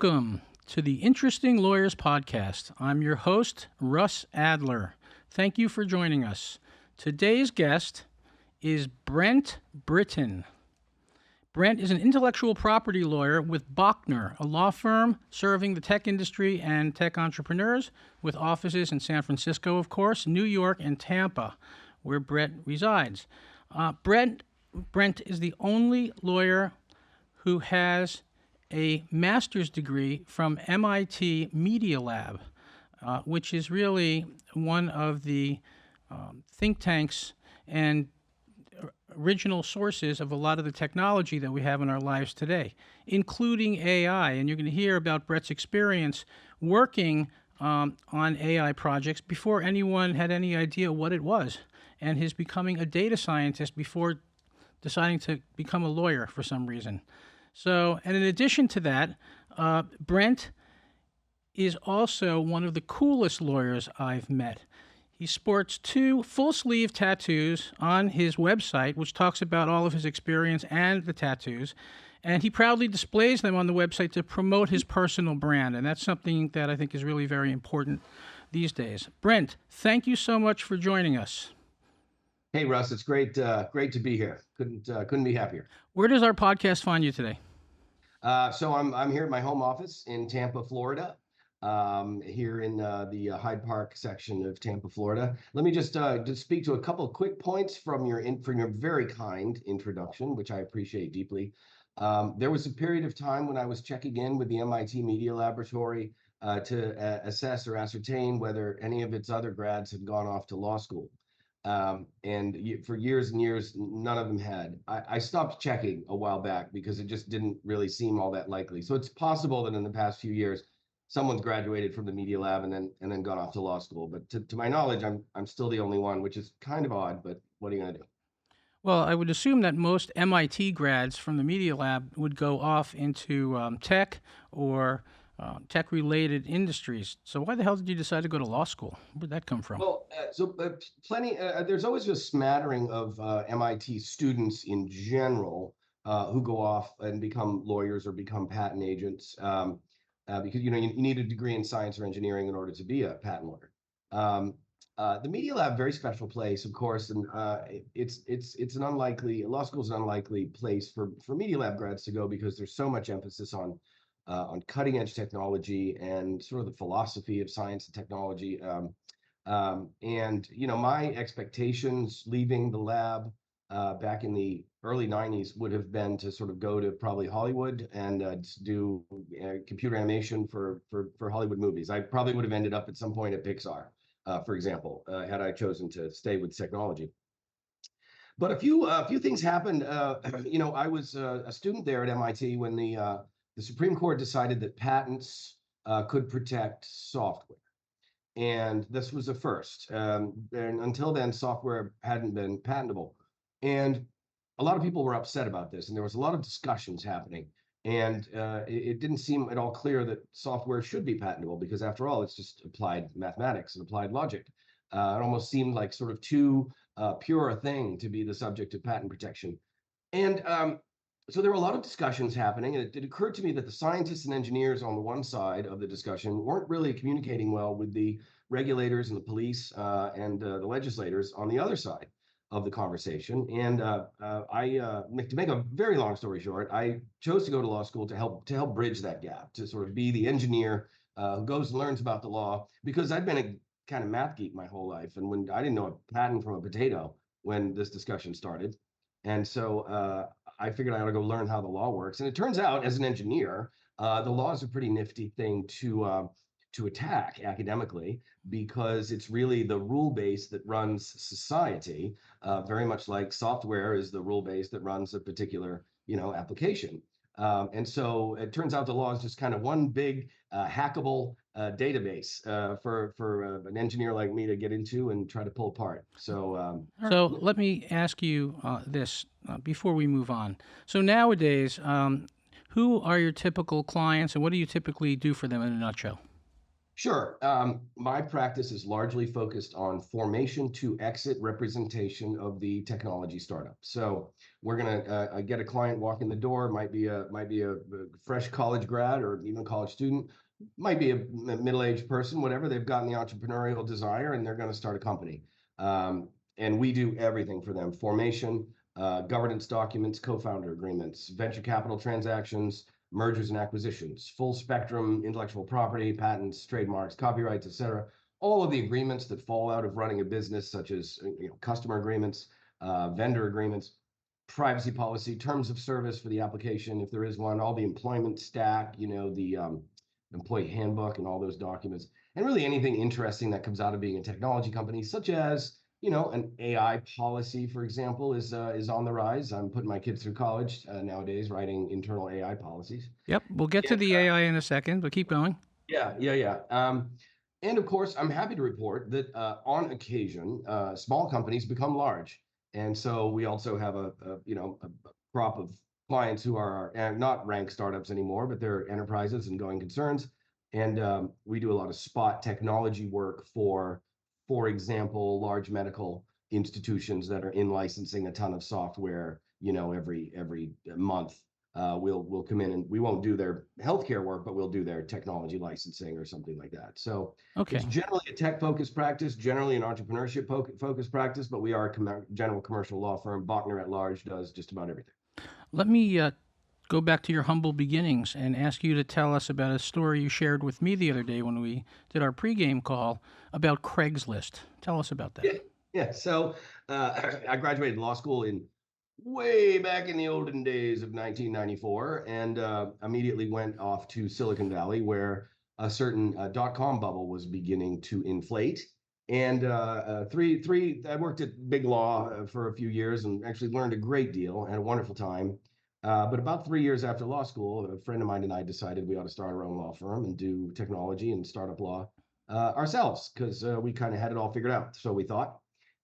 Welcome to the Interesting Lawyers Podcast. I'm your host, Russ Adler. Thank you for joining us. Today's guest is Brent Britton. Brent is an intellectual property lawyer with Bachner, a law firm serving the tech industry and tech entrepreneurs, with offices in San Francisco, of course, New York, and Tampa, where Brent resides. Brent is the only lawyer who has a master's degree from M.I.T. Media Lab, which is really one of the think tanks and original sources of a lot of the technology that we have in our lives today, including AI. And you're going to hear about Brent's experience working on AI projects before anyone had any idea what it was, and his becoming a data scientist before deciding to become a lawyer for some reason. So, and in addition to that, Brent is also one of the coolest lawyers I've met. He sports 2 full-sleeve tattoos on his website, which talks about all of his experience and the tattoos, and he proudly displays them on the website to promote his personal brand, and that's something that I think is really very important these days. Brent, thank you so much for joining us. Hey, Russ, it's great to be here. Couldn't be happier. Where does our podcast find you today? So I'm here at my home office in Tampa, Florida. Here in the Hyde Park section of Tampa, Florida. Let me just speak to a couple of quick points from your very kind introduction, which I appreciate deeply. There was a period of time when I was checking in with the MIT Media Laboratory to assess or ascertain whether any of its other grads had gone off to law school. For years and years, none of them had. I stopped checking a while back because it just didn't really seem all that likely. So it's possible that in the past few years, someone's graduated from the Media Lab and then gone off to law school. But to my knowledge, I'm still the only one, which is kind of odd, but what are you going to do? Well, I would assume that most MIT grads from the Media Lab would go off into tech or tech-related industries. So why the hell did you decide to go to law school? Where did that come from? Well, there's always a smattering of MIT students in general who go off and become lawyers or become patent agents. Because you need a degree in science or engineering in order to be a patent lawyer. The Media Lab, very special place, of course, and it's an unlikely law school is an unlikely place for Media Lab grads to go because there's so much emphasis on cutting edge technology and sort of the philosophy of science and technology. And my expectations leaving the lab back in the early 90s would have been to sort of go to probably Hollywood and do computer animation for Hollywood movies. I probably would have ended up at some point at Pixar, for example, had I chosen to stay with technology. But a few things happened. I was a student there at MIT when the Supreme Court decided that patents could protect software. And this was a first. And until then, software hadn't been patentable. And a lot of people were upset about this, and there was a lot of discussions happening. And it didn't seem at all clear that software should be patentable because, after all, it's just applied mathematics and applied logic. It almost seemed like sort of too pure a thing to be the subject of patent protection. And so there were a lot of discussions happening, and it occurred to me that the scientists and engineers on the one side of the discussion weren't really communicating well with the regulators and the police and the legislators on the other side of the conversation. And to make a very long story short, I chose to go to law school to help bridge that gap, to sort of be the engineer who goes and learns about the law, because I'd been a kind of math geek my whole life, and when I didn't know a patent from a potato when this discussion started. And so I figured I ought to go learn how the law works. And it turns out, as an engineer, the law is a pretty nifty thing to attack academically, because it's really the rule base that runs society, very much like software is the rule base that runs a particular application. And so it turns out the law is just kind of one big hackable database for an engineer like me to get into and try to pull apart. So let me ask you this before we move on. So nowadays, who are your typical clients, and what do you typically do for them in a nutshell? Sure. My practice is largely focused on formation to exit representation of the technology startup. So we're going to get a client walk in the door. Might be a fresh college grad or even college student. Might be a middle-aged person. Whatever. They've gotten the entrepreneurial desire and they're going to start a company. Um, and we do everything for them: formation, governance documents, co-founder agreements, venture capital transactions, mergers and acquisitions, full spectrum intellectual property, patents, trademarks, copyrights, etc. All of the agreements that fall out of running a business, such as customer agreements, vendor agreements, privacy policy, terms of service for the application, if there is one, all the employment stack, the employee handbook and all those documents, and really anything interesting that comes out of being a technology company, such as an AI policy, for example, is on the rise. I'm putting my kids through college nowadays, writing internal AI policies. Yep, we'll get to And the AI in a second, but keep going. yeah. And of course, I'm happy to report that on occasion, small companies become large, and so we also have a crop of clients who are not rank startups anymore, but they're enterprises and going concerns. And we do a lot of spot technology work for example, large medical institutions that are in licensing a ton of software, every month. We'll come in and we won't do their healthcare work, but we'll do their technology licensing or something like that. So it's Okay. generally a tech focused practice, generally an entrepreneurship focused practice, but we are a general commercial law firm. Bachner at Large does just about everything. Let me go back to your humble beginnings and ask you to tell us about a story you shared with me the other day when we did our pregame call about Craigslist. Tell us about that. Yeah, yeah. So I graduated law school in way back in the olden days of 1994, and immediately went off to Silicon Valley, where a certain dot-com bubble was beginning to inflate. And I worked at big law for a few years and actually learned a great deal, had a wonderful time. But about 3 years after law school, a friend of mine and I decided we ought to start our own law firm and do technology and startup law ourselves, because we kind of had it all figured out, so we thought.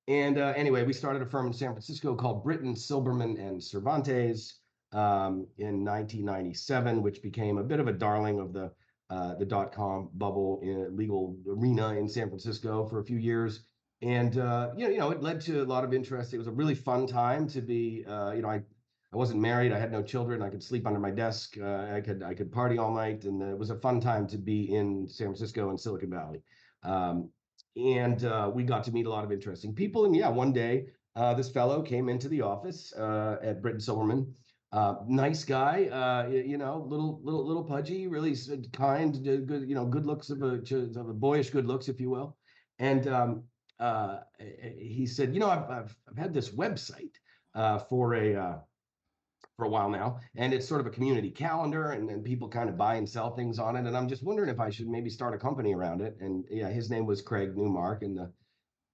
And anyway, we started a firm in San Francisco called Britton, Silberman, and Cervantes in 1997, which became a bit of a darling of the dot-com bubble in legal arena in San Francisco for a few years. And it led to a lot of interest. It was a really fun time to be. I wasn't married. I had no children. I could sleep under my desk. I could party all night, and it was a fun time to be in San Francisco and Silicon Valley. Um, and we got to meet a lot of interesting people. And yeah, one day this fellow came into the office at Britton Silverman. Nice guy, little pudgy, really kind, good, good looks of a boyish good looks, if you will. And he said, I've had this website for a while now, and it's sort of a community calendar, and people kind of buy and sell things on it. And I'm just wondering if I should maybe start a company around it. And yeah, his name was Craig Newmark, and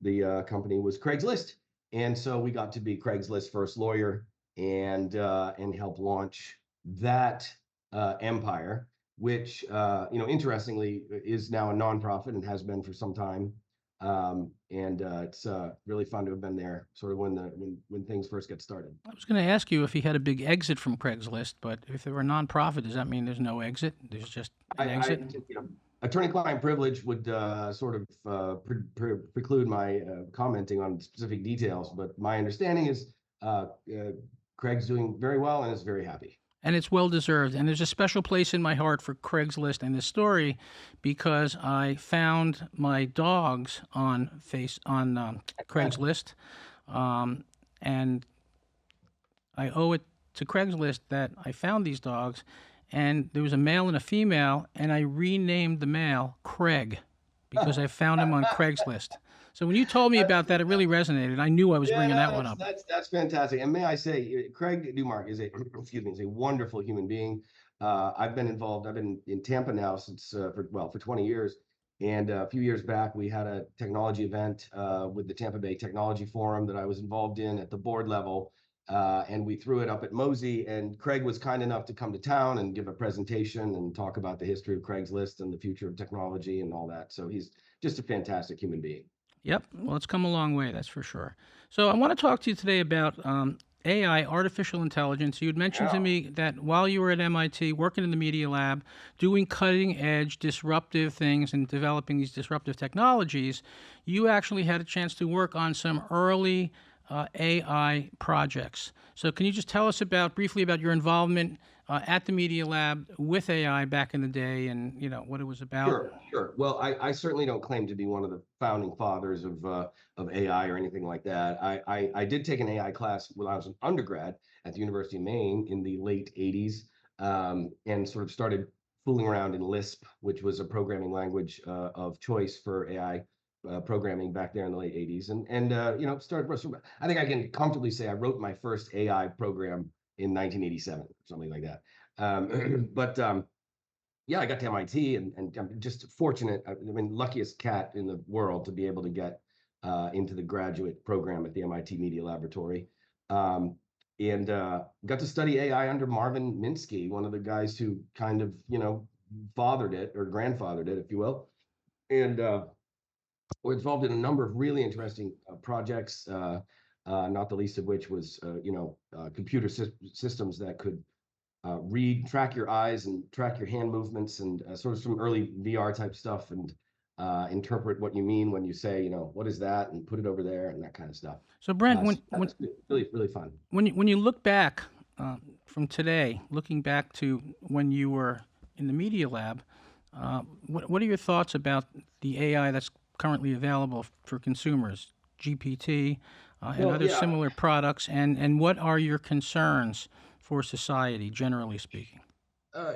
the company was Craigslist. And so we got to be Craigslist's first lawyer and help launch that empire, which interestingly is now a nonprofit and has been for some time. And it's really fun to have been there, sort of when things first get started. I was going to ask you if he had a big exit from Craigslist, but if they were a nonprofit, does that mean there's no exit? There's just an exit? Attorney-client privilege would sort of preclude my commenting on specific details, but my understanding is Craig's doing very well and is very happy. And it's well deserved. And there's a special place in my heart for Craigslist and this story because I found my dogs on Craigslist, and I owe it to Craigslist that I found these dogs, and there was a male and a female, and I renamed the male Craig because I found him on Craigslist. So when you told me about that, it really resonated. I knew I was Yeah, bringing no, that one up. that's fantastic. And may I say, Craig Newmark is a excuse me, is a wonderful human being. I've been involved. I've been in Tampa now since for 20 years. And a few years back, we had a technology event with the Tampa Bay Technology Forum that I was involved in at the board level. And we threw it up at Mosey, and Craig was kind enough to come to town and give a presentation and talk about the history of Craigslist and the future of technology and all that. So he's just a fantastic human being. Yep. Well, it's come a long way, that's for sure. So I want to talk to you today about AI, artificial intelligence. You had mentioned to Yeah. me that while you were at MIT working in the media lab, doing cutting edge, disruptive things and developing these disruptive technologies, you actually had a chance to work on some early AI projects. So, can you just tell us briefly about your involvement at the media lab with AI back in the day, and what it was about? Sure, sure. Well, I certainly don't claim to be one of the founding fathers of AI or anything like that. I did take an AI class when I was an undergrad at the University of Maine in the late 80s, and sort of started fooling around in Lisp, which was a programming language of choice for AI programming back there in the late 80s. And started. I think I can comfortably say I wrote my first AI program in 1987, something like that. But yeah, I got to MIT, and I'm just fortunate. I mean, luckiest cat in the world to be able to get into the graduate program at the MIT Media Laboratory, and got to study AI under Marvin Minsky, one of the guys who kind of fathered it or grandfathered it, if you will. And we're involved in a number of really interesting projects. Not the least of which was computer systems that could track your eyes and track your hand movements, and sort of some early VR type stuff, and interpret what you mean when you say, what is that, and put it over there, and that kind of stuff. So, Brent, So that was really, really fun. when you look back from today, looking back to when you were in the media lab, what are your thoughts about the AI that's currently available for consumers, GPT, and Well, other yeah, similar products, and what are your concerns for society, generally speaking?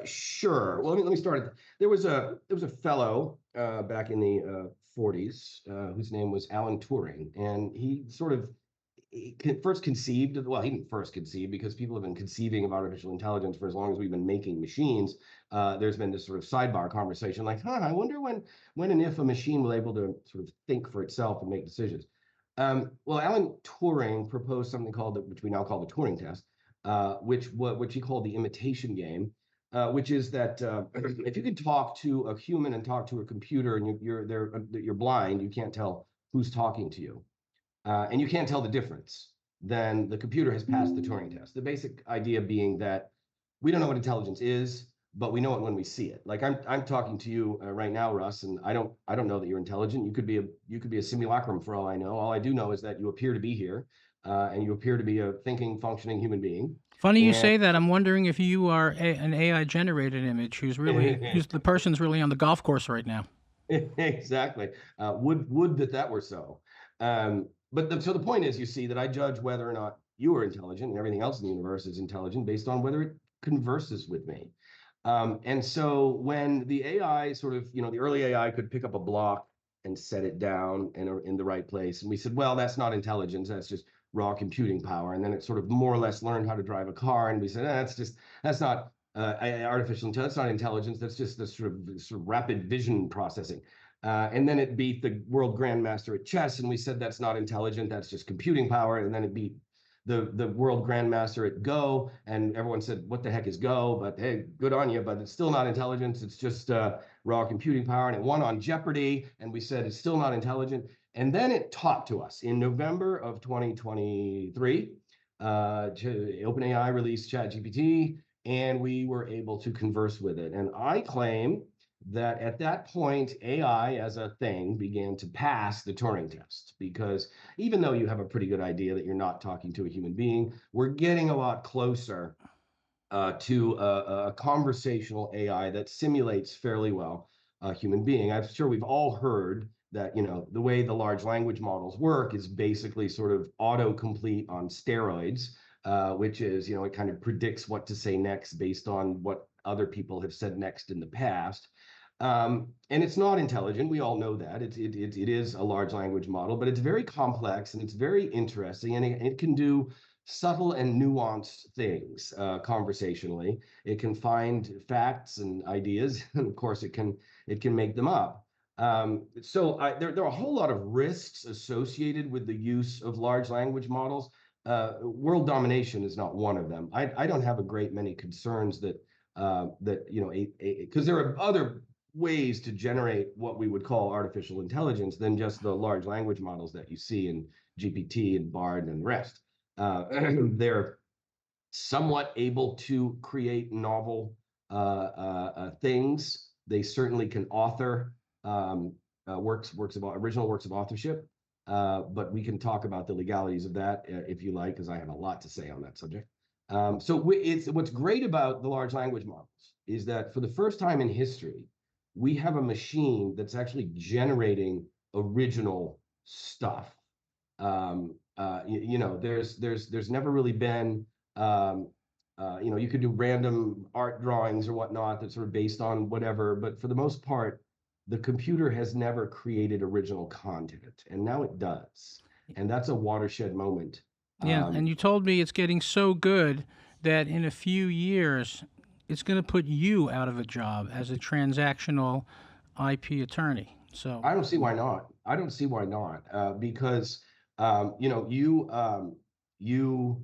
sure. Well, let me start. There was a fellow back in the 40s whose name was Alan Turing, and he first conceived of, well, he didn't first conceive, because people have been conceiving of artificial intelligence for as long as we've been making machines. There's been this sort of sidebar conversation like, I wonder when and if a machine will able to sort of think for itself and make decisions. Well, Alan Turing proposed something which we now call the Turing test, which he called the imitation game, which is that if you can talk to a human and talk to a computer, and you're blind, you can't tell who's talking to you, and you can't tell the difference, then the computer has passed the Turing test. The basic idea being that we don't know what intelligence is, but we know it when we see it. Like I'm talking to you right now, Russ, and I don't know that you're intelligent. You could be a simulacrum for all I know. All I do know is that you appear to be here, and you appear to be a thinking, functioning human being. Funny you And say that. I'm wondering if you are an AI generated image who's the person's really on the golf course right now. exactly. Would that were so. So the point is, you see, that I judge whether or not you are intelligent, and everything else in the universe is intelligent, based on whether it converses with me. And so when the AI the early AI could pick up a block and set it down in the right place, and we said, well, that's not intelligence, that's just raw computing power. And then it sort of more or less learned how to drive a car, and we said, that's not artificial intelligence, that's not intelligence, that's just this sort of rapid vision processing. And then it beat the world grandmaster at chess, and we said that's not intelligent, that's just computing power. And then it beat the world grandmaster at Go, and everyone said, "What the heck is Go?" But hey, good on you, but it's still not intelligence. It's just raw computing power. And it won on Jeopardy, and we said it's still not intelligent. And then it talked to us in November of 2023. OpenAI released ChatGPT, and we were able to converse with it. And I claim that at that point, AI as a thing began to pass the Turing test, because even though you have a pretty good idea that you're not talking to a human being, we're getting a lot closer to a conversational AI that simulates fairly well a human being. I'm sure we've all heard that the way the large language models work is basically sort of autocomplete on steroids, which is it kind of predicts what to say next based on what other people have said next in the past. And it's not intelligent. We all know that. It is a large language model, but it's very complex, and it's very interesting, and it can do subtle and nuanced things conversationally. It can find facts and ideas, and of course, it can make them up. There are a whole lot of risks associated with the use of large language models. World domination is not one of them. I don't have a great many concerns that because there are other ways to generate what we would call artificial intelligence than just the large language models that you see in GPT and Bard and the rest. They're somewhat able to create novel things. They certainly can author works of original works of authorship. But we can talk about the legalities of that if you like, because I have a lot to say on that subject. It's what's great about the large language models is that for the first time in history, we have a machine that's actually generating original stuff. There's never really been you could do random art drawings or whatnot that's sort of based on whatever, but for the most part, the computer has never created original content, and now it does, and that's a watershed moment. Yeah, Um, and you told me it's getting so good that in a few years, it's going to put you out of a job as a transactional IP attorney. So, I don't see why not. I don't see why not, because you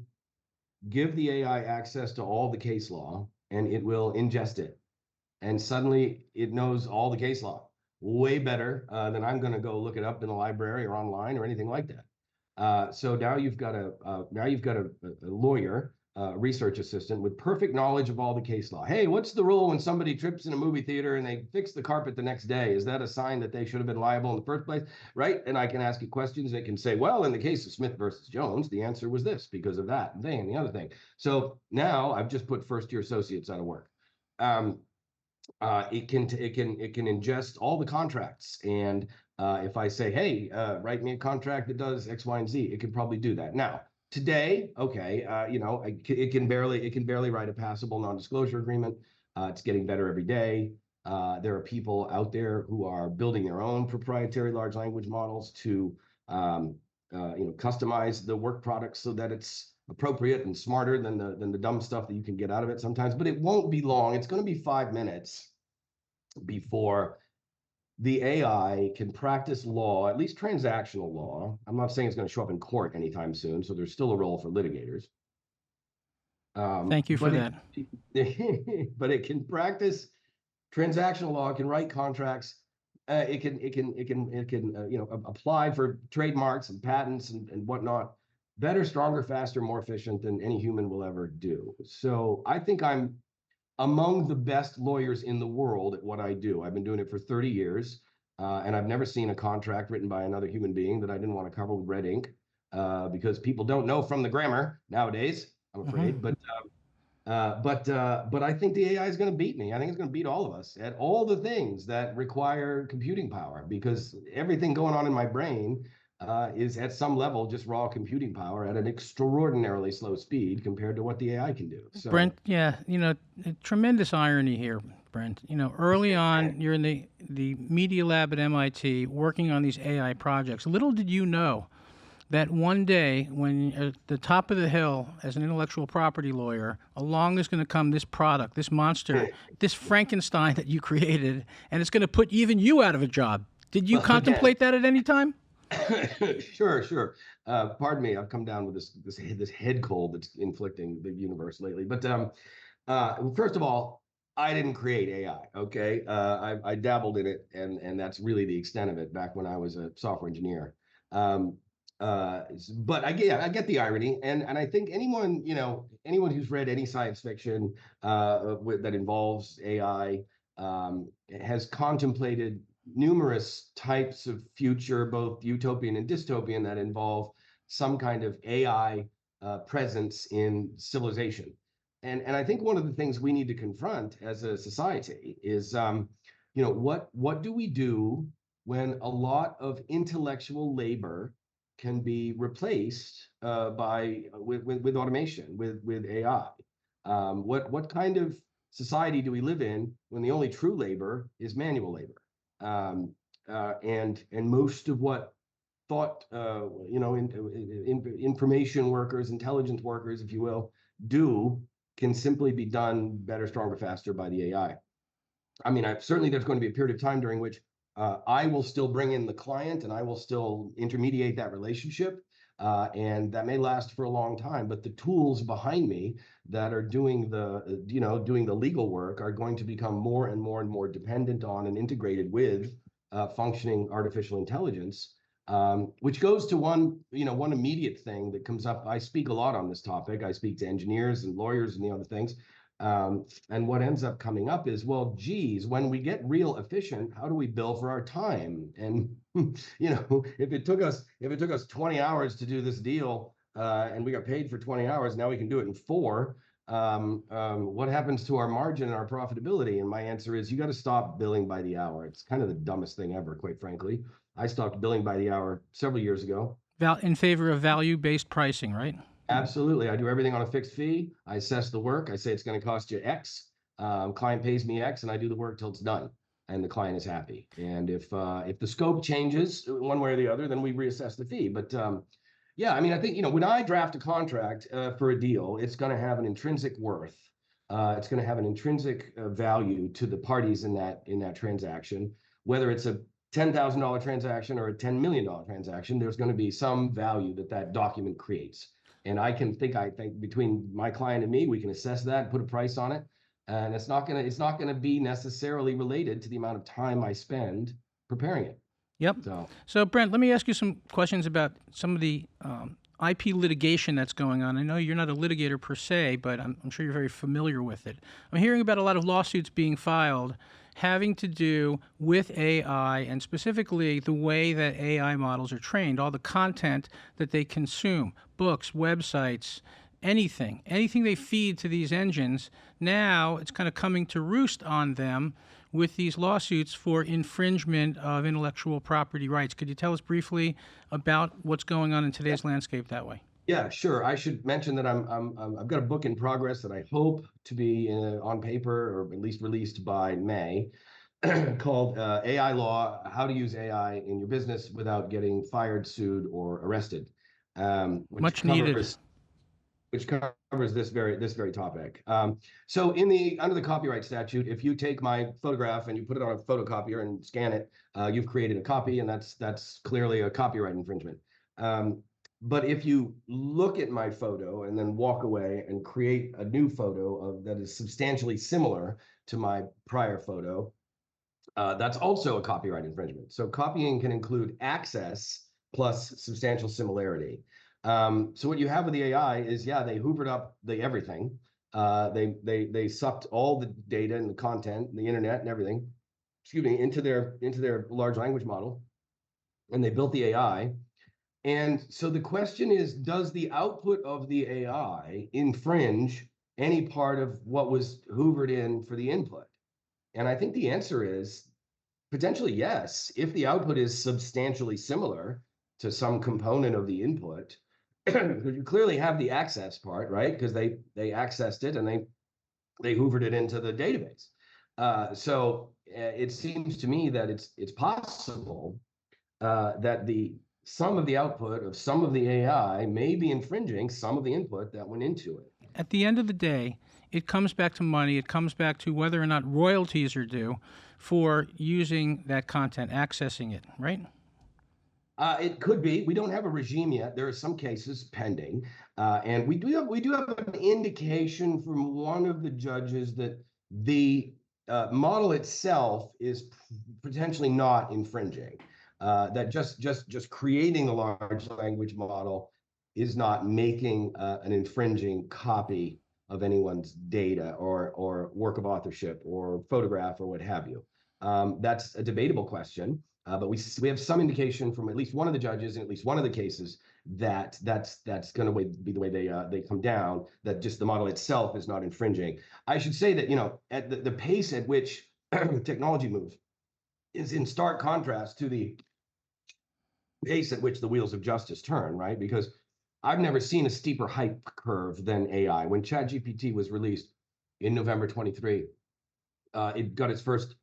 give the AI access to all the case law, and it will ingest it. And suddenly it knows all the case law way better than I'm going to go look it up in the library or online or anything like that. So now you've got a lawyer, research assistant with perfect knowledge of all the case law. Hey, what's the rule when somebody trips in a movie theater and they fix the carpet the next day? Is that a sign that they should have been liable in the first place? Right? And I can ask it questions. It can say, well, in the case of Smith versus Jones, the answer was this because of that thing and the other thing. So now I've just put first year associates out of work. Um, it can ingest all the contracts, and if I say, hey, write me a contract that does X, Y, and Z, it can probably do that. Now today, okay, it can barely write a passable non-disclosure agreement. It's getting better every day. There are people out there who are building their own proprietary large language models to customize the work product so that it's appropriate and smarter than the dumb stuff that you can get out of it sometimes. But it won't be long. It's going to be 5 minutes before the AI can practice law, at least transactional law. I'm not saying it's going to show up in court anytime soon, so there's still a role for litigators. thank you for But that. but it can practice transactional law. It can write contracts. It can apply for trademarks and patents and whatnot better, stronger, faster, more efficient than any human will ever do. So I think I'm among the best lawyers in the world at what I do. I've been doing it for 30 years, and I've never seen a contract written by another human being that I didn't want to cover with red ink, because people don't know from the grammar nowadays, I'm Hmm. afraid. But I think the AI is going to beat me. I think it's going to beat all of us at all the things that require computing power, because everything going on in my brain is at some level just raw computing power at an extraordinarily slow speed compared to what the AI can do. So Brent, yeah, tremendous irony here, Brent. Early on, you're in the media lab at MIT working on these AI projects. Little did you know that one day, when you're at the top of the hill as an intellectual property lawyer, along is going to come this product, this monster, this Frankenstein that you created, and it's going to put even you out of a job. Did you well, again, contemplate that at any time? sure. Pardon me, I've come down with this head cold that's inflicting the universe lately. But first of all, I didn't create AI. Okay, I dabbled in it, and that's really the extent of it. Back when I was a software engineer. Um, but I get the irony, and I think anyone who's read any science fiction that involves AI has contemplated numerous types of future, both utopian and dystopian, that involve some kind of AI presence in civilization. And I think one of the things we need to confront as a society is, what do we do when a lot of intellectual labor can be replaced with automation, with AI? What kind of society do we live in when the only true labor is manual labor? And most of what thought, information workers, intelligence workers, if you will, do can simply be done better, stronger, faster by the AI. I mean, certainly there's going to be a period of time during which I will still bring in the client and I will still intermediate that relationship. And that may last for a long time, but the tools behind me that are doing the legal work are going to become more and more and more dependent on and integrated with functioning artificial intelligence. Which goes to one immediate thing that comes up. I speak a lot on this topic. I speak to engineers and lawyers and the other things. And what ends up coming up is, well, geez, when we get real efficient, how do we bill for our time? And if it took us 20 hours to do this deal, and we got paid for 20 hours, now we can do it in 4. What happens to our margin and our profitability? And my answer is, you got to stop billing by the hour. It's kind of the dumbest thing ever, quite frankly. I stopped billing by the hour several years ago. In favor of value-based pricing, right? Absolutely. I do everything on a fixed fee. I assess the work. I say it's going to cost you X. Client pays me X, and I do the work till it's done, and the client is happy. And if the scope changes one way or the other, then we reassess the fee. But yeah, I mean, I think when I draft a contract for a deal, it's going to have an intrinsic worth. It's going to have an intrinsic value to the parties in that transaction, whether it's a $10,000 transaction or a $10 million transaction. There's going to be some value that document creates. And I think between my client and me, we can assess that, put a price on it. And it's not gonna be necessarily related to the amount of time I spend preparing it. Yep. So Brent, let me ask you some questions about some of the IP litigation that's going on. I know you're not a litigator per se, but I'm sure you're very familiar with it. I'm hearing about a lot of lawsuits being filed having to do with AI, and specifically the way that AI models are trained, all the content that they consume, books, websites, anything they feed to these engines. Now it's kind of coming to roost on them with these lawsuits for infringement of intellectual property rights. Could you tell us briefly about what's going on in today's landscape that way? Yeah, sure. I should mention that I've got a book in progress that I hope to be on paper or at least released by May, called AI Law: How to Use AI in Your Business Without Getting Fired, Sued, or Arrested. Much needed. Which covers this very topic. So under the copyright statute, if you take my photograph and you put it on a photocopier and scan it, you've created a copy, and that's clearly a copyright infringement. But if you look at my photo and then walk away and create a new photo that is substantially similar to my prior photo, that's also a copyright infringement. So copying can include access plus substantial similarity. So what you have with the AI is, yeah, they hoovered up the everything. They sucked all the data and the content, and the internet and everything, into their large language model, and they built the AI. And so the question is, does the output of the AI infringe any part of what was hoovered in for the input? And I think the answer is potentially yes, if the output is substantially similar to some component of the input. Because you clearly have the access part, right? Because they accessed it and they hoovered it into the database. So it seems to me that it's possible that some of the output of some of the AI may be infringing some of the input that went into it. At the end of the day, it comes back to money. It comes back to whether or not royalties are due for using that content, accessing it, right? It could be. We don't have a regime yet. There are some cases pending, and we do have an indication from one of the judges that the model itself is potentially not infringing. That just creating a large language model is not making an infringing copy of anyone's data or work of authorship or photograph or what have you. That's a debatable question. But we have some indication from at least one of the judges in at least one of the cases that's going to be the way they come down, that just the model itself is not infringing. I should say that at the pace at which technology moves is in stark contrast to the pace at which the wheels of justice turn, right? Because I've never seen a steeper hype curve than AI. When ChatGPT was released in November 23, it got its first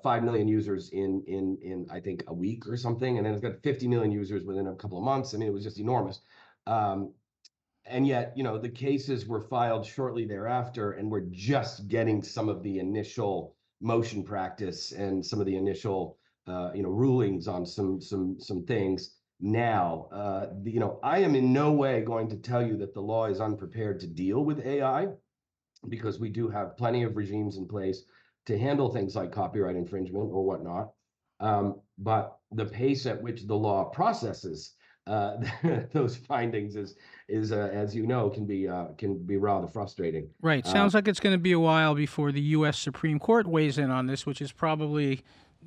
5 million users in I think a week or something, and then it's got 50 million users within a couple of months. I mean, it was just enormous. And yet, the cases were filed shortly thereafter, and we're just getting some of the initial motion practice and some of the initial rulings on some things. Now, I am in no way going to tell you that the law is unprepared to deal with AI, because we do have plenty of regimes in place to handle things like copyright infringement or whatnot. But the pace at which the law processes those findings is as you know, can be rather frustrating. Right. Sounds like it's going to be a while before the U.S. Supreme Court weighs in on this, which is probably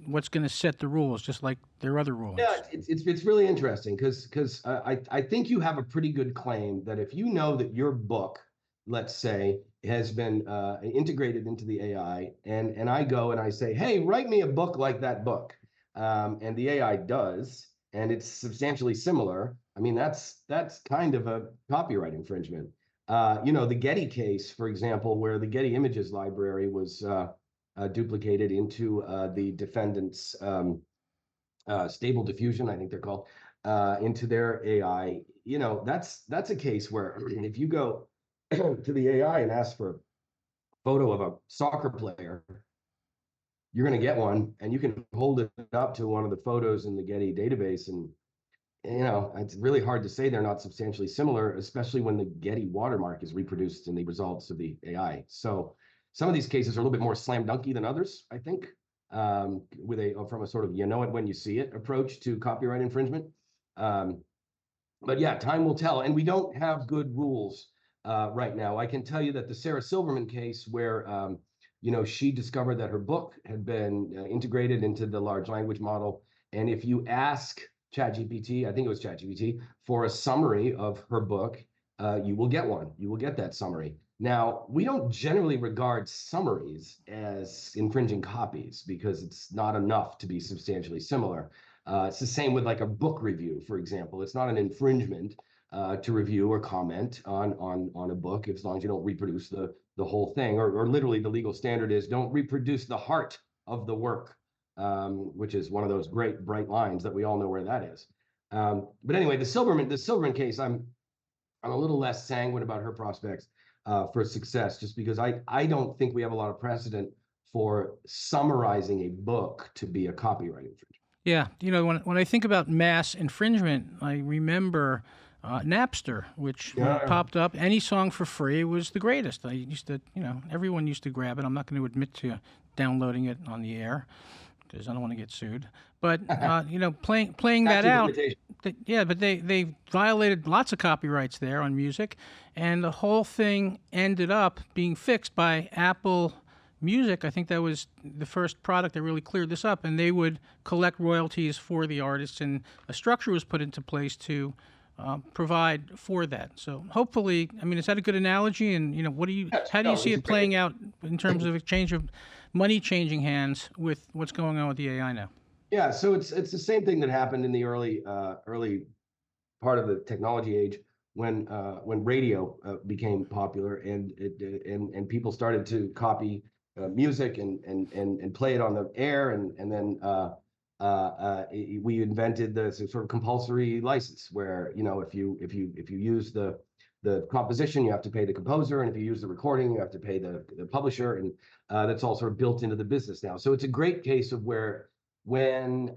what's going to set the rules, just like their other Yeah, rulings. it's really interesting because I think you have a pretty good claim that if you know that your book, let's say, has been integrated into the AI, and I go and I say, hey, write me a book like that book, and the AI does, and it's substantially similar. I mean, that's kind of a copyright infringement. The Getty case, for example, where the Getty Images library was duplicated into the defendant's. Stable diffusion, I think they're called, into their AI. That's a case where if you go to the AI and ask for a photo of a soccer player, you're going to get one, and you can hold it up to one of the photos in the Getty database, and it's really hard to say they're not substantially similar, especially when the Getty watermark is reproduced in the results of the AI. So some of these cases are a little bit more slam dunky than others, I think, from a sort of it when you see it approach to copyright infringement. But yeah, time will tell, and we don't have good rules right now. I can tell you that the Sarah Silverman case, where she discovered that her book had been integrated into the large language model, and if you ask ChatGPT, I think it was ChatGPT, for a summary of her book, you will get one. You will get that summary. Now, we don't generally regard summaries as infringing copies because it's not enough to be substantially similar. It's the same with like a book review, for example. It's not an infringement to review or comment on a book as long as you don't reproduce the whole thing, or literally the legal standard is don't reproduce the heart of the work, which is one of those great bright lines that we all know where that is. But anyway, the Silverman case, I'm a little less sanguine about her prospects for success, just because I don't think we have a lot of precedent for summarizing a book to be a copyright infringement. Yeah, when I think about mass infringement, I remember Napster, which when it popped up, any song for free was the greatest. I used to, everyone used to grab it. I'm not going to admit to downloading it on the air because I don't want to get sued. But playing that out, but they violated lots of copyrights there on music, and the whole thing ended up being fixed by Apple Music. I think that was the first product that really cleared this up, and they would collect royalties for the artists, and a structure was put into place to provide for that. So hopefully, I mean, is that a good analogy? And how do you see it playing out in terms of exchange of money changing hands with what's going on with the AI now? Yeah, so it's the same thing that happened in the early part of the technology age when radio became popular, and people started to copy music and play it on the air, and then we invented the sort of compulsory license where if you use the composition, you have to pay the composer, and if you use the recording, you have to pay the publisher, and that's all sort of built into the business now. So it's a great case of where when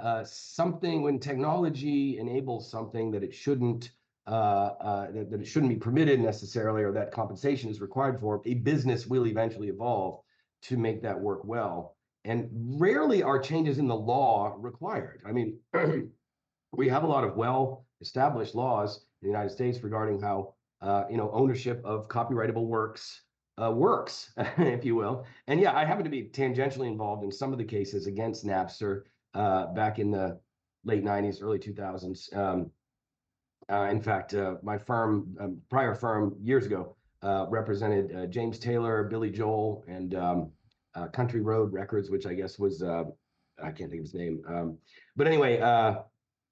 technology enables something that it shouldn't that it shouldn't be permitted necessarily, or that compensation is required for, a business will eventually evolve to make that work well. And rarely are changes in the law required. I mean, we have a lot of well-established laws in the United States regarding how ownership of copyrightable works works, if you will. And yeah, I happen to be tangentially involved in some of the cases against Napster back in the late 90s, early 2000s. In fact, my prior firm years ago, represented James Taylor, Billy Joel, and Country Road Records, which I guess was, I can't think of his name. But anyway,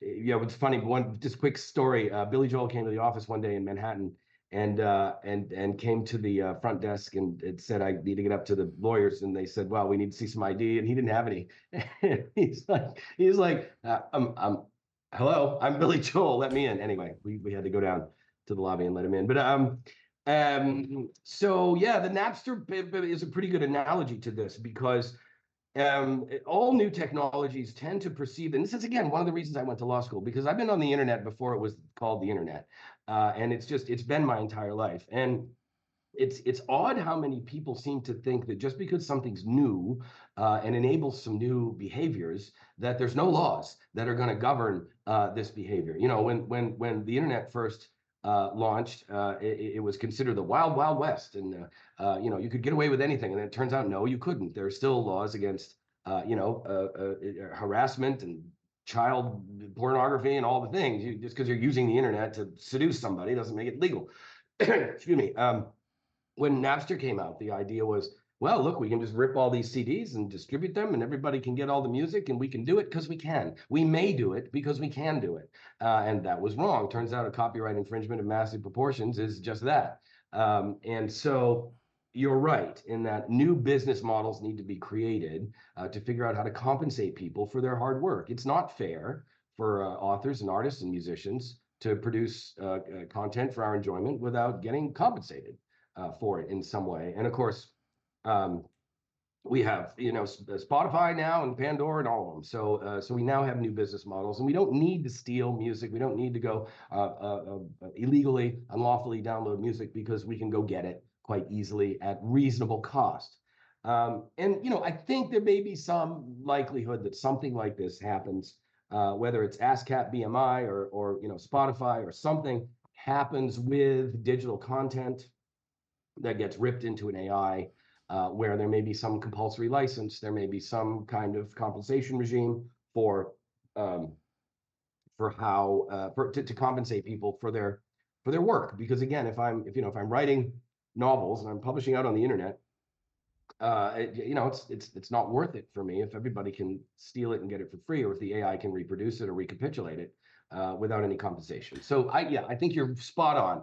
it's funny. One just quick story. Billy Joel came to the office one day in Manhattan, and came to the front desk and it said, I need to get up to the lawyers. And they said, well, we need to see some ID. And he didn't have any. he's like, hello, I'm Billy Joel. Let me in. Anyway, we had to go down to the lobby and let him in. But so yeah, the Napster is a pretty good analogy to this, because all new technologies tend to perceive, and this is again one of the reasons I went to law school, because I've been on the internet before it was called the internet, and it's been my entire life. And it's odd how many people seem to think that just because something's new and enables some new behaviors, that there's no laws that are going to govern this behavior. You know, when the internet first launched, it was considered the wild wild west, and you know, you could get away with anything, and it turns out no, you couldn't. There are still laws against harassment and child pornography and all the things. Just because you're using the internet to seduce somebody doesn't make it legal. Excuse me. When Napster came out, the idea was, well, look, we can just rip all these CDs and distribute them, and everybody can get all the music, and we can do it because we can. We may do it because we can do it. And that was wrong. Turns out a copyright infringement of massive proportions is just that. And so you're right in that new business models need to be created to figure out how to compensate people for their hard work. It's not fair for authors and artists and musicians to produce content for our enjoyment without getting compensated for it in some way. And of course, um, we have Spotify now and Pandora and all of them. So we now have new business models, and we don't need to steal music. We don't need to go illegally, unlawfully download music because we can go get it quite easily at reasonable cost. And I think there may be some likelihood that something like this happens, whether it's ASCAP BMI or Spotify or something happens with digital content that gets ripped into an AI, where there may be some compulsory license, there may be some kind of compensation regime for how to compensate people for their work. Because again, if I'm writing novels and I'm publishing out on the internet, it's not worth it for me if everybody can steal it and get it for free, or if the AI can reproduce it or recapitulate it without any compensation. So I think you're spot on.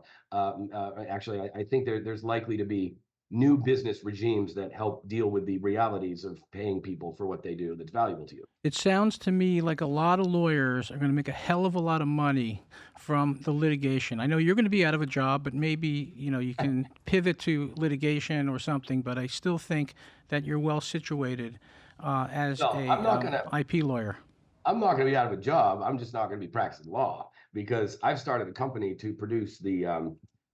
Actually, I think there's likely to be new business regimes that help deal with the realities of paying people for what they do that's valuable to you. It sounds to me like a lot of lawyers are going to make a hell of a lot of money from the litigation. I know you're going to be out of a job, but maybe you can pivot to litigation or something. But I still think that you're well situated as No, a I'm not gonna. IP lawyer. I'm not going to be out of a job. I'm just not going to be practicing law because I've started a company to produce the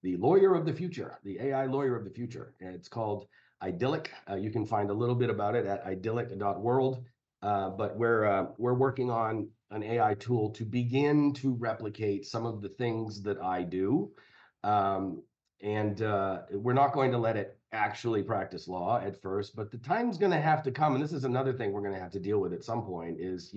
lawyer of the future, the AI lawyer of the future. And it's called Idyllic. You can find a little bit about it at idyllic.world. But we're working on an AI tool to begin to replicate some of the things that I do. And we're not going to let it actually practice law at first, but the time's going to have to come. And this is another thing we're going to have to deal with at some point is,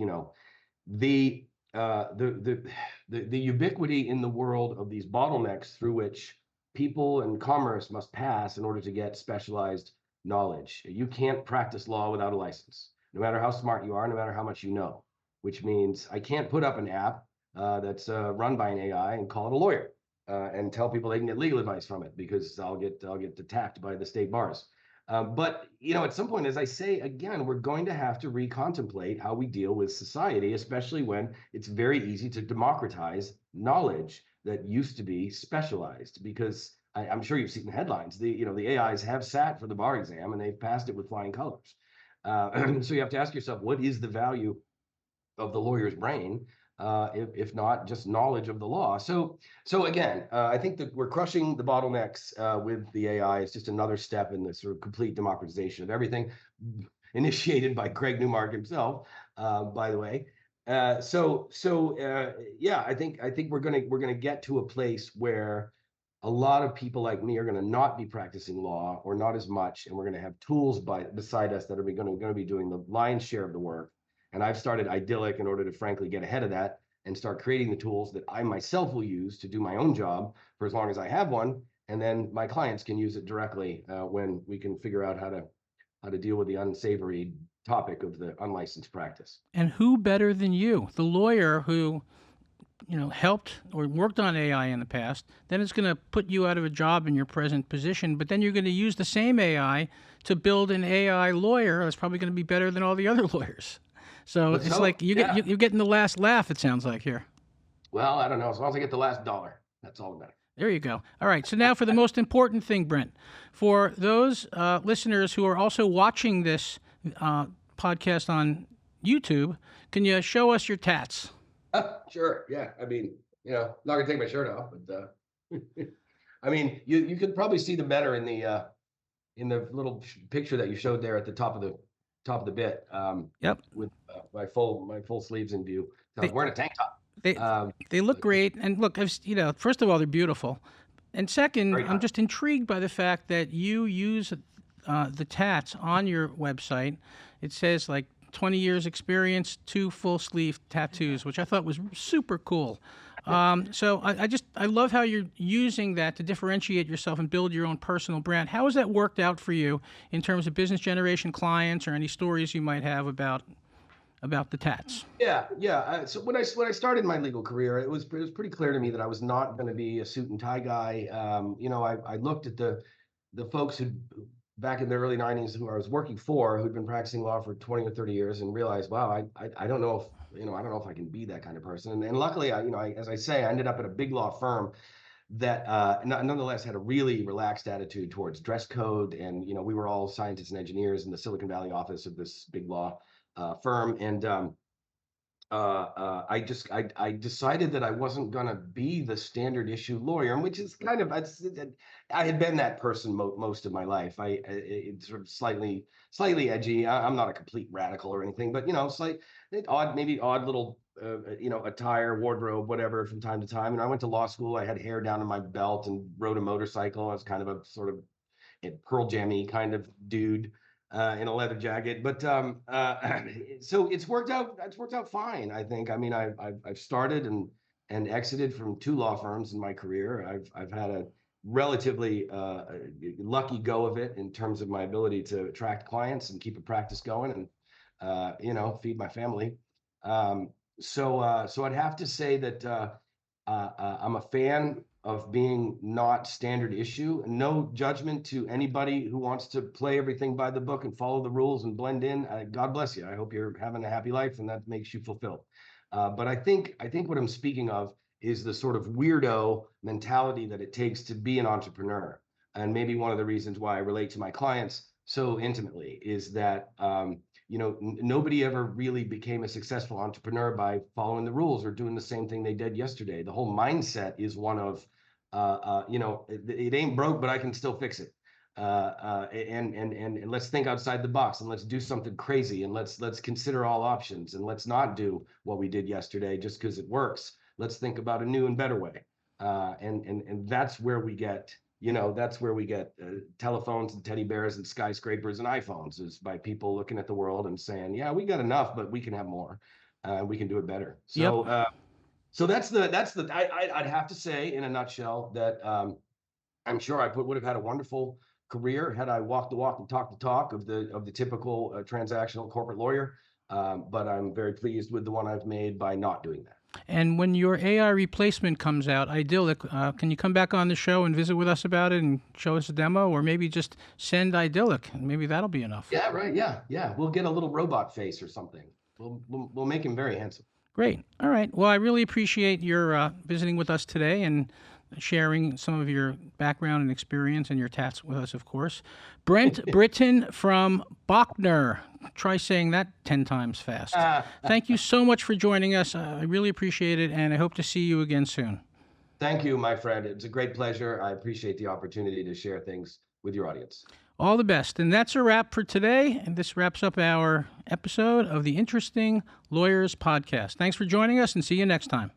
the the ubiquity in the world of these bottlenecks through which people and commerce must pass in order to get specialized knowledge. You can't practice law without a license, no matter how smart you are, no matter how much you know, which means I can't put up an app that's run by an AI and call it a lawyer and tell people they can get legal advice from it because I'll get attacked by the state bars. But at some point, as I say again, we're going to have to recontemplate how we deal with society, especially when it's very easy to democratize knowledge that used to be specialized. Because I'm sure you've seen the headlines. The AIs have sat for the bar exam and they've passed it with flying colors. So you have to ask yourself, what is the value of the lawyer's brain, if not just knowledge of the law? So again, I think that we're crushing the bottlenecks with the AI. It's just another step in the sort of complete democratization of everything, initiated by Craig Newmark himself, by the way. Yeah, I think we're gonna get to a place where a lot of people like me are going to not be practicing law, or not as much, and we're going to have tools beside us that are going to be doing the lion's share of the work. And I've started Idyllic in order to frankly get ahead of that and start creating the tools that I myself will use to do my own job for as long as I have one, and then my clients can use it directly when we can figure out how to deal with the unsavory topic of the unlicensed practice. And who better than you, the lawyer who helped or worked on AI in the past, then it's going to put you out of a job in your present position, but then you're going to use the same AI to build an AI lawyer that's probably going to be better than all the other lawyers. So it's like you're getting the last laugh, it sounds like here. Well, I don't know. As long as I get the last dollar, that's all that matters. There you go. All right. So now for the most important thing, Brent. For those listeners who are also watching this podcast on YouTube, can you show us your tats? Sure. Yeah. I mean, not gonna take my shirt off, but I mean, you could probably see them better in the little picture that you showed there at the top of the bit, Yep. with my full sleeves in view. So I was They wearing a tank top. they Um, they look great, and look, first of all, they're beautiful, and second, Very I'm kind. just intrigued by the fact that you use the tats on your website. It says like 20 years experience, 2 full sleeve tattoos, which I thought was super cool. So I love how you're using that to differentiate yourself and build your own personal brand. How has that worked out for you in terms of business generation clients or any stories you might have about the tats? Yeah. So when I started my legal career, it was pretty clear to me that I was not going to be a suit and tie guy. I looked at the folks who back in the early '90s who I was working for, who'd been practicing law for 20 or 30 years, and realized, wow, I don't know if I don't know if I can be that kind of person. And luckily, as I say, I ended up at a big law firm that nonetheless had a really relaxed attitude towards dress code, and we were all scientists and engineers in the Silicon Valley office of this big law firm, and I decided that I wasn't gonna be the standard issue lawyer, and which is kind of I had been that person most of my life. It's sort of slightly edgy. I'm not a complete radical or anything, but maybe odd little attire, wardrobe, whatever from time to time. And I went to law school. I had hair down in my belt and rode a motorcycle. I was kind of a sort of Pearl Jammy kind of dude in a leather jacket. But so it's worked out. It's worked out fine, I think. I mean, I've started and exited from 2 law firms in my career. I've had a relatively lucky go of it in terms of my ability to attract clients and keep a practice going and feed my family. So I'd have to say that I'm a fan of being not standard issue. No judgment to anybody who wants to play everything by the book and follow the rules and blend in. God bless you. I hope you're having a happy life and that makes you fulfilled. But I think what I'm speaking of is the sort of weirdo mentality that it takes to be an entrepreneur. And maybe one of the reasons why I relate to my clients so intimately is that nobody ever really became a successful entrepreneur by following the rules or doing the same thing they did yesterday. The whole mindset is one of, it ain't broke, but I can still fix it. And let's think outside the box and let's do something crazy and let's consider all options and let's not do what we did yesterday just because it works. Let's think about a new and better way. And that's where we get telephones and teddy bears and skyscrapers and iPhones, is by people looking at the world and saying, yeah, we got enough, but we can have more. We can do it better. Yep. So I'd have to say in a nutshell that I'm sure I would have had a wonderful career had I walked the walk and talked the talk of the typical transactional corporate lawyer. But I'm very pleased with the one I've made by not doing that. And when your AI replacement comes out, Idyllic, can you come back on the show and visit with us about it and show us a demo, or maybe just send Idyllic, and maybe that'll be enough. Yeah, right. Yeah. We'll get a little robot face or something. We'll make him very handsome. Great. All right. Well, I really appreciate your visiting with us today and sharing some of your background and experience and your tats with us, of course. Brent Britton from Bachner. Try saying that 10 times fast. Thank you so much for joining us. I really appreciate it, and I hope to see you again soon. Thank you, my friend. It's a great pleasure. I appreciate the opportunity to share things with your audience. All the best. And that's a wrap for today. And this wraps up our episode of the Interesting Lawyers Podcast. Thanks for joining us, and see you next time.